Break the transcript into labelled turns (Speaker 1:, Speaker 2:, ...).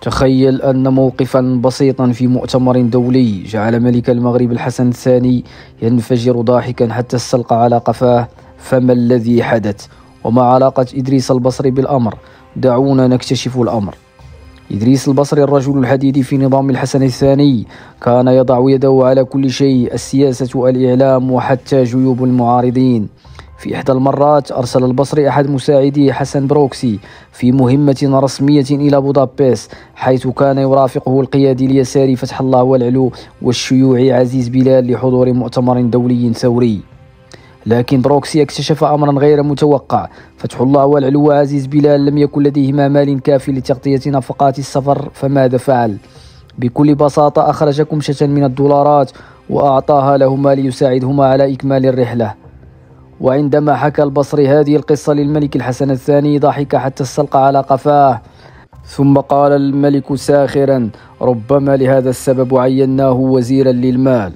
Speaker 1: تخيل أن موقفا بسيطا في مؤتمر دولي جعل ملك المغرب الحسن الثاني ينفجر ضاحكا حتى استلقى على قفاه. فما الذي حدث؟ وما علاقة إدريس البصري بالأمر؟ دعونا نكتشف الأمر. إدريس البصري الرجل الحديد في نظام الحسن الثاني كان يضع يده على كل شيء: السياسة، الإعلام، وحتى جيوب المعارضين. في إحدى المرات أرسل البصري أحد مساعديه حسن بروكسي في مهمة رسمية إلى بودابست، حيث كان يرافقه القيادي اليساري فتح الله والعلو والشيوعي عزيز بلال لحضور مؤتمر دولي ثوري. لكن بروكسي اكتشف أمرا غير متوقع: فتح الله والعلو وعزيز بلال لم يكن لديهما مال كافي لتغطية نفقات السفر. فماذا فعل؟ بكل بساطة أخرج كمشة من الدولارات وأعطاها لهما ليساعدهما على إكمال الرحلة. وعندما حكى البصري هذه القصة للملك الحسن الثاني ضحك حتى استلقى على قفاه، ثم قال الملك ساخرا: ربما لهذا السبب عيناه وزيرا للمال.